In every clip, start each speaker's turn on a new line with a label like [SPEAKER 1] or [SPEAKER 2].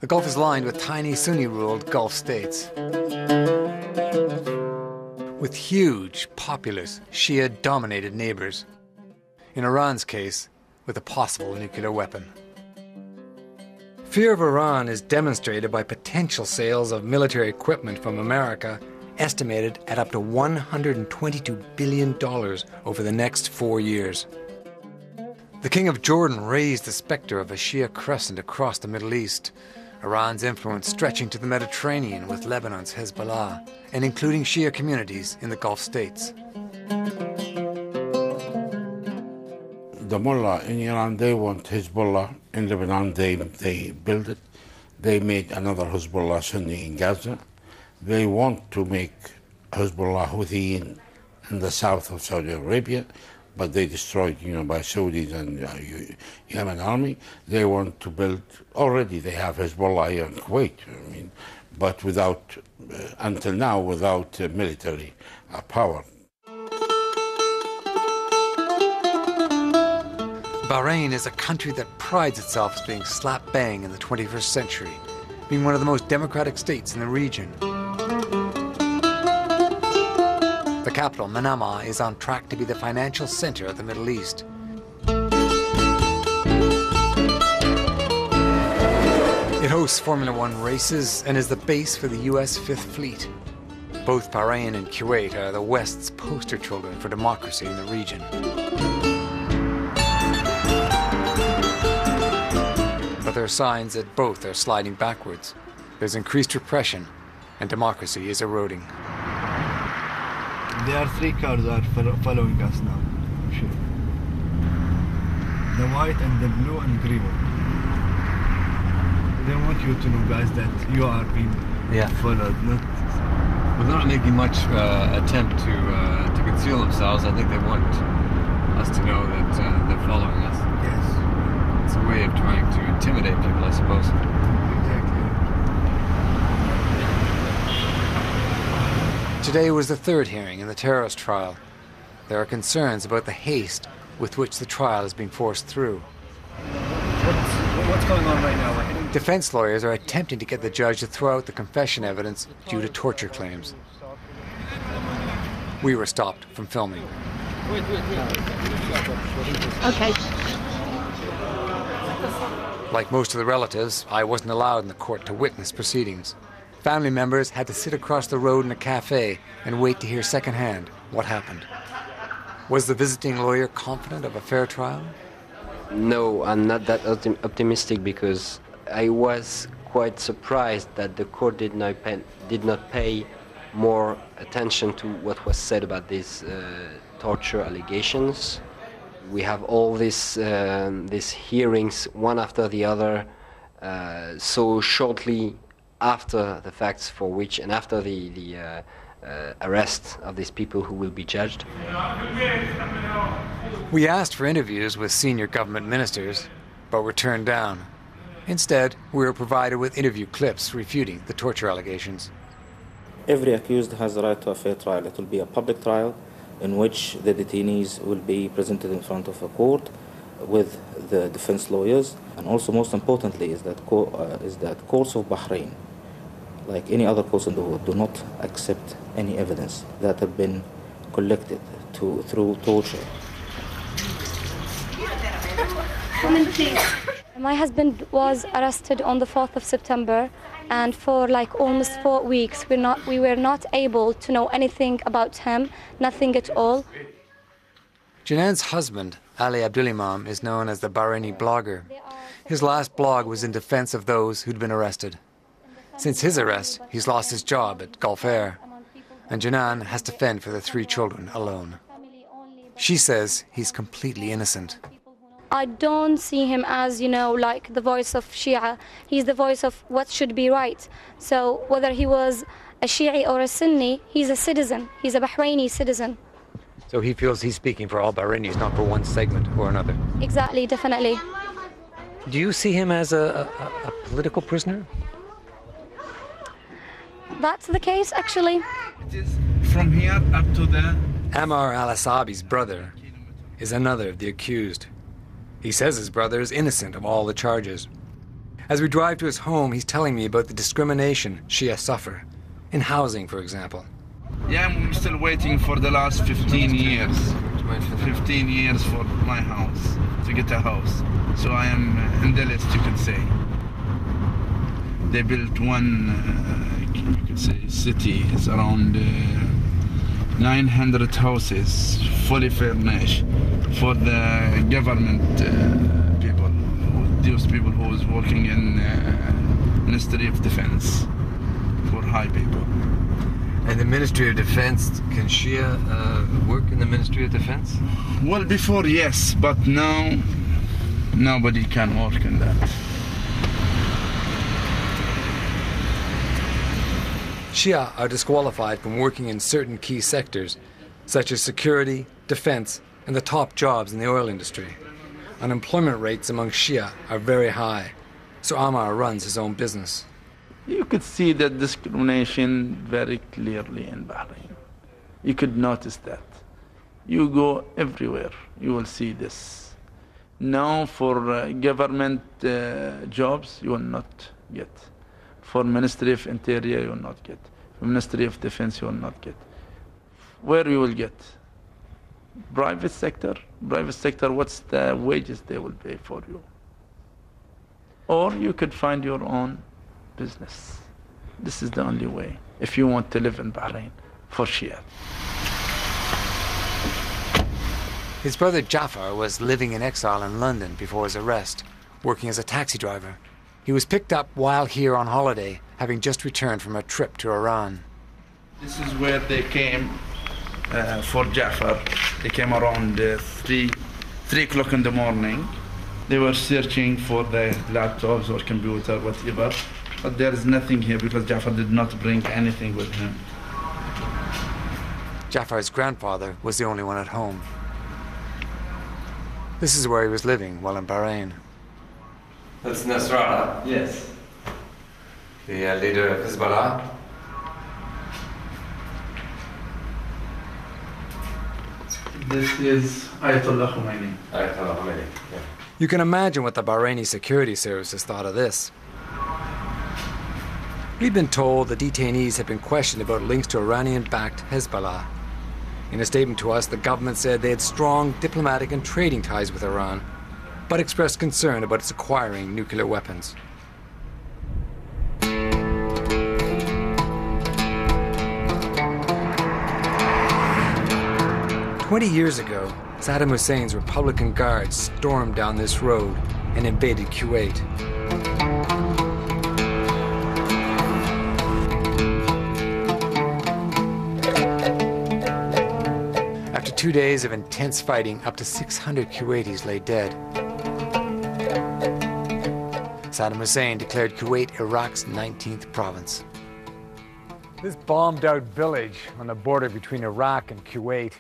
[SPEAKER 1] The Gulf is lined with tiny Sunni-ruled Gulf states, with huge, populous, Shia-dominated neighbors. In Iran's case, with a possible nuclear weapon. Fear of Iran is demonstrated by potential sales of military equipment from America, estimated at up to $122 billion over the next 4 years. The King of Jordan raised the specter of a Shia crescent across the Middle East, Iran's influence stretching to the Mediterranean with Lebanon's Hezbollah, and including Shia communities in the Gulf states.
[SPEAKER 2] The mullah in Iran, they want Hezbollah. In Lebanon, they build it. They made another Hezbollah Sunni in Gaza. They want to make Hezbollah Houthi in the south of Saudi Arabia, but they destroyed, by Saudis and Yemen army. They want to build, already they have Hezbollah here in Kuwait, but without, until now, without military power.
[SPEAKER 1] Bahrain is a country that prides itself as being slap bang in the 21st century, being one of the most democratic states in the region. The capital, Manama, is on track to be the financial center of the Middle East. It hosts Formula One races and is the base for the US Fifth Fleet. Both Bahrain and Kuwait are the West's poster children for democracy in the region. But there are signs that both are sliding backwards. There's increased repression, and democracy is eroding.
[SPEAKER 3] There are 3 cars are following us now. The white and the blue and green one. They want you to know, guys, that you are being followed. Well,
[SPEAKER 4] they're not making much attempt to conceal themselves. I think they want us to know that they're following us.
[SPEAKER 3] Yes.
[SPEAKER 4] It's a way of trying to intimidate people, I suppose.
[SPEAKER 1] Today was the 3rd hearing in the terrorist trial. There are concerns about the haste with which the trial is being forced through.
[SPEAKER 3] What's going on right now?
[SPEAKER 1] Defense lawyers are attempting to get the judge to throw out the confession evidence due to torture claims. We were stopped from filming.
[SPEAKER 5] Okay.
[SPEAKER 1] Like most of the relatives, I wasn't allowed in the court to witness proceedings. Family members had to sit across the road in a cafe and wait to hear secondhand what happened. Was the visiting lawyer confident of a fair trial?
[SPEAKER 6] No, I'm not that optimistic because I was quite surprised that the court did not pay more attention to what was said about these torture allegations. We have all these hearings, one after the other, so shortly after the facts for which, and after the arrest of these people who will be judged.
[SPEAKER 1] We asked for interviews with senior government ministers, but were turned down. Instead, we were provided with interview clips refuting the torture allegations.
[SPEAKER 7] Every accused has the right to a fair trial. It will be a public trial in which the detainees will be presented in front of a court with the defense lawyers. And also, most importantly, is that courts of Bahrain, like any other courts in the world, do not accept any evidence that have been collected through torture.
[SPEAKER 5] My husband was arrested on the 4th of September, and for almost 4 weeks we were not able to know anything about him, nothing at all.
[SPEAKER 1] Janan's husband, Ali Abdulimam, is known as the Bahraini blogger. His last blog was in defense of those who'd been arrested. Since his arrest, he's lost his job at Gulf Air, and Janan has to fend for the 3 children alone. She says he's completely innocent.
[SPEAKER 5] I don't see him as, the voice of Shia. He's the voice of what should be right. So whether he was a Shi'i or a Sunni, he's a citizen. He's a Bahraini citizen.
[SPEAKER 1] So he feels he's speaking for all Bahrainis, not for one segment or another.
[SPEAKER 5] Exactly, definitely.
[SPEAKER 1] Do you see him as a political prisoner?
[SPEAKER 5] That's the case, actually.
[SPEAKER 3] It is from here up to there.
[SPEAKER 1] Ammar al-Asabi's brother is another of the accused. He says his brother is innocent of all the charges. As we drive to his home, he's telling me about the discrimination Shia suffer, in housing, for example.
[SPEAKER 8] Yeah, I'm still waiting for the last 15 years. 15 years for my house, to get a house. So I am in the list, you could say. They built one, you could say, city. It's around 900 houses, fully furnished, for the government people, those people who was working in Ministry of Defense, for high people.
[SPEAKER 4] And the Ministry of Defense, can Shia work in the Ministry of Defense?
[SPEAKER 8] Well, before, yes, but now nobody can work in that.
[SPEAKER 1] Shia are disqualified from working in certain key sectors, such as security, defense, and the top jobs in the oil industry. Unemployment rates among Shia are very high, so Ammar runs his own business.
[SPEAKER 8] You could see that discrimination very clearly in Bahrain. You could notice that. You go everywhere, you will see this. Now for government jobs, you will not get. For Ministry of Interior, you will not get. For Ministry of Defense, you will not get. Where you will get? Private sector. Private sector, what's the wages they will pay for you? Or you could find your own business. This is the only way if you want to live in Bahrain for Shia.
[SPEAKER 1] His brother Jafar was living in exile in London before his arrest, working as a taxi driver. He was picked up while here on holiday, having just returned from a trip to Iran.
[SPEAKER 8] This is where they came for Jafar. They came around 3 o'clock in the morning. They were searching for the laptops or computer, whatever. But there is nothing here because Jafar did not bring anything with him.
[SPEAKER 1] Jafar's grandfather was the only one at home. This is where he was living while in Bahrain.
[SPEAKER 4] That's Nasrallah?
[SPEAKER 8] Yes.
[SPEAKER 4] The leader of Hezbollah?
[SPEAKER 8] This is Ayatollah Khomeini.
[SPEAKER 4] Ayatollah Khomeini, yeah.
[SPEAKER 1] You can imagine what the Bahraini security services thought of this. We'd been told the detainees had been questioned about links to Iranian-backed Hezbollah. In a statement to us, the government said they had strong diplomatic and trading ties with Iran, but expressed concern about its acquiring nuclear weapons. 20 years ago, Saddam Hussein's Republican Guards stormed down this road and invaded Kuwait. After 2 days of intense fighting, up to 600 Kuwaitis lay dead. Saddam Hussein declared Kuwait Iraq's 19th province. This bombed-out village on the border between Iraq and Kuwait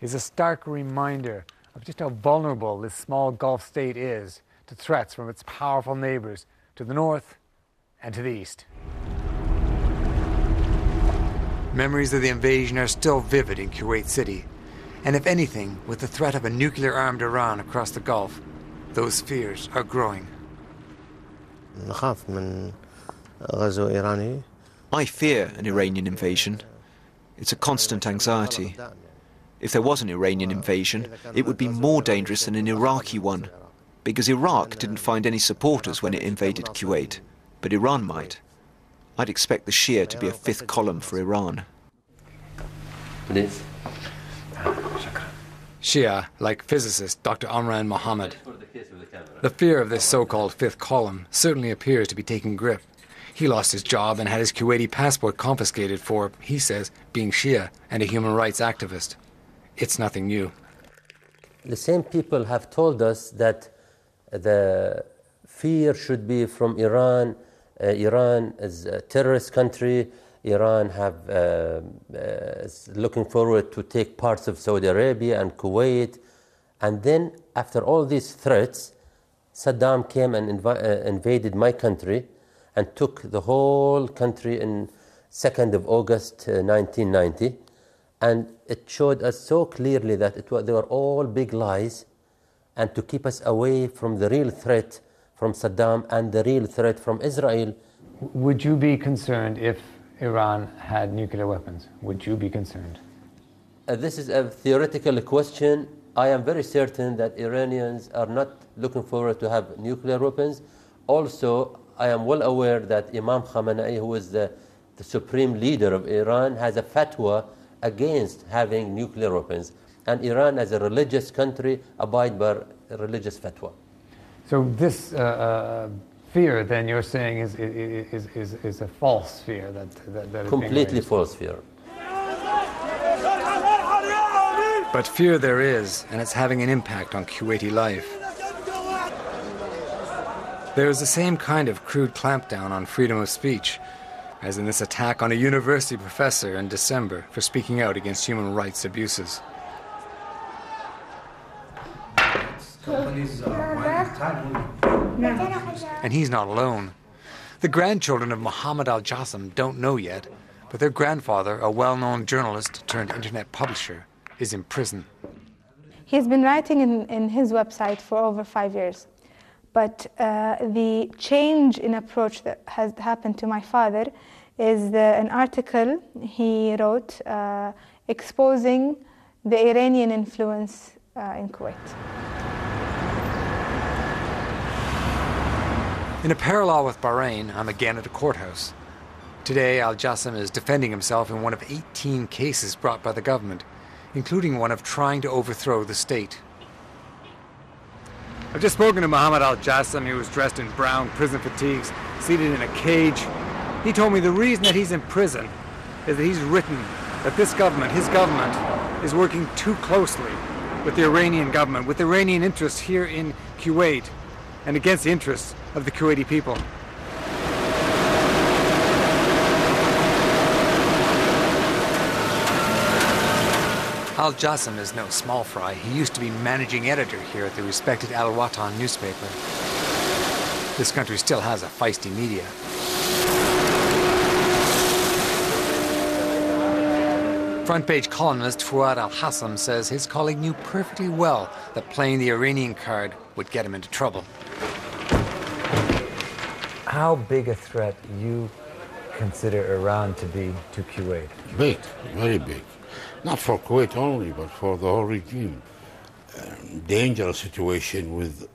[SPEAKER 1] is a stark reminder of just how vulnerable this small Gulf state is to threats from its powerful neighbors to the north and to the east. Memories of the invasion are still vivid in Kuwait City, and if anything, with the threat of a nuclear-armed Iran across the Gulf, those fears are growing.
[SPEAKER 9] I fear an Iranian invasion. It's a constant anxiety. If there was an Iranian invasion, it would be more dangerous than an Iraqi one, because Iraq didn't find any supporters when it invaded Kuwait, but Iran might. I'd expect the Shia to be a fifth column for Iran.
[SPEAKER 6] Please.
[SPEAKER 1] Shia, like physicist Dr. Omran Mohammed. The fear of this so-called fifth column certainly appears to be taking grip. He lost his job and had his Kuwaiti passport confiscated for, he says, being Shia and a human rights activist. It's nothing new.
[SPEAKER 10] The same people have told us that the fear should be from Iran. Iran is a terrorist country. Iran is looking forward to take parts of Saudi Arabia and Kuwait. And then, after all these threats, Saddam came and invaded my country and took the whole country in 2nd of August 1990. And it showed us so clearly that they were all big lies, and to keep us away from the real threat from Saddam and the real threat from Israel.
[SPEAKER 1] Would you be concerned if Iran had nuclear weapons? Would you be concerned?
[SPEAKER 10] This is a theoretical question. I am very certain that Iranians are not looking forward to have nuclear weapons. Also, I am well aware that Imam Khamenei, who is the supreme leader of Iran, has a fatwa against having nuclear weapons. And Iran, as a religious country, abide by religious fatwa.
[SPEAKER 1] So this fear, then, you're saying is a false fear that is
[SPEAKER 10] completely false fear.
[SPEAKER 1] But fear there is, and it's having an impact on Kuwaiti life. There is the same kind of crude clampdown on freedom of speech, as in this attack on a university professor in December for speaking out against human rights abuses. And he's not alone. The grandchildren of Mohammed al-Jassim don't know yet, but their grandfather, a well-known journalist turned internet publisher, is in prison.
[SPEAKER 11] He's been writing in his website for over 5 years. But the change in approach that has happened to my father is an article he wrote exposing the Iranian influence in Kuwait.
[SPEAKER 1] In a parallel with Bahrain, I'm again at a courthouse. Today, al-Jassim is defending himself in one of 18 cases brought by the government, including one of trying to overthrow the state. I've just spoken to Mohammed al-Jassim. He was dressed in brown prison fatigues, seated in a cage. He told me the reason that he's in prison is that he's written that this government, his government, is working too closely with the Iranian government, with Iranian interests here in Kuwait, and against the interests of the Kuwaiti people. Al-Jassim is no small fry. He used to be managing editor here at the respected Al Watan newspaper. This country still has a feisty media. Front page columnist Fuad al-Hassam says his colleague knew perfectly well that playing the Iranian card would get him into trouble. How big a threat you consider Iran to be to Kuwait?
[SPEAKER 2] Big, very big. Not for Kuwait only, but for the whole regime. Dangerous situation with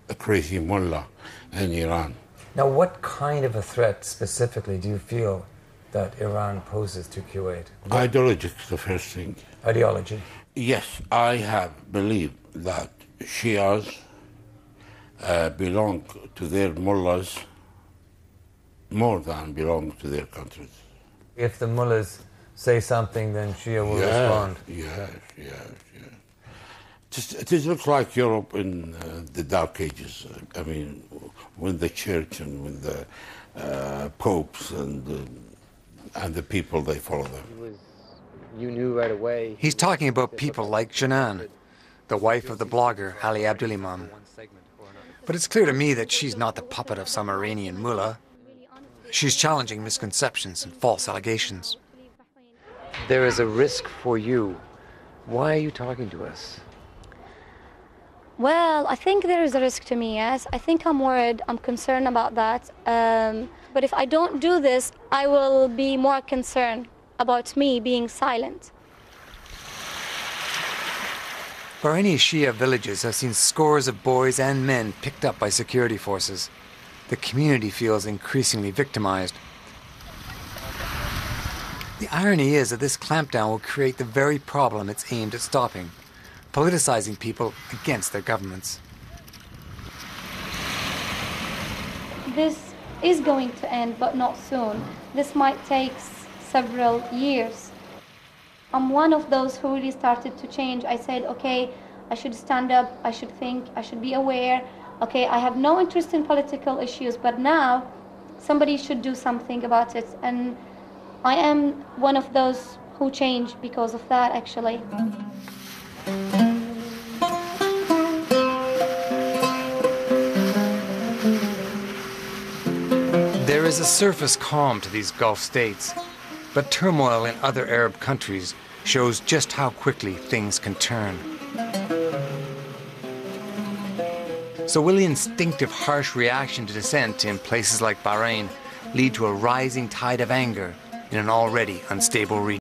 [SPEAKER 2] a crazy mullah in Iran.
[SPEAKER 1] Now, what kind of a threat specifically do you feel that Iran poses to Kuwait?
[SPEAKER 2] Ideology is the first thing.
[SPEAKER 1] Ideology?
[SPEAKER 2] Yes, I have believed that Shias belong to their mullahs more than belong to their countries.
[SPEAKER 1] If the mullahs say something, then Shia will respond.
[SPEAKER 2] Yes. It looks like Europe in the Dark Ages. I mean, when the church and when the popes and the people, they follow them.
[SPEAKER 6] You knew right away.
[SPEAKER 1] He's talking about people like Janan, the wife of the blogger Ali Abdulimam. But it's clear to me that she's not the puppet of some Iranian mullah. She's challenging misconceptions and false allegations.
[SPEAKER 6] There is a risk for you. Why are you talking to us?
[SPEAKER 5] Well, I think there is a risk to me, yes. I think I'm worried, I'm concerned about that. But if I don't do this, I will be more concerned about me being silent.
[SPEAKER 1] Bahraini Shia villages have seen scores of boys and men picked up by security forces. The community feels increasingly victimized. The irony is that this clampdown will create the very problem it's aimed at stopping, politicizing people against their governments.
[SPEAKER 5] This is going to end, but not soon. This might take several years. I'm one of those who really started to change. I said, okay, I should stand up, I should think, I should be aware. Okay, I have no interest in political issues, but now somebody should do something about it. And I am one of those who changed because of that, actually.
[SPEAKER 1] There is a surface calm to these Gulf states, but turmoil in other Arab countries shows just how quickly things can turn. So will the instinctive harsh reaction to dissent in places like Bahrain lead to a rising tide of anger in an already unstable region?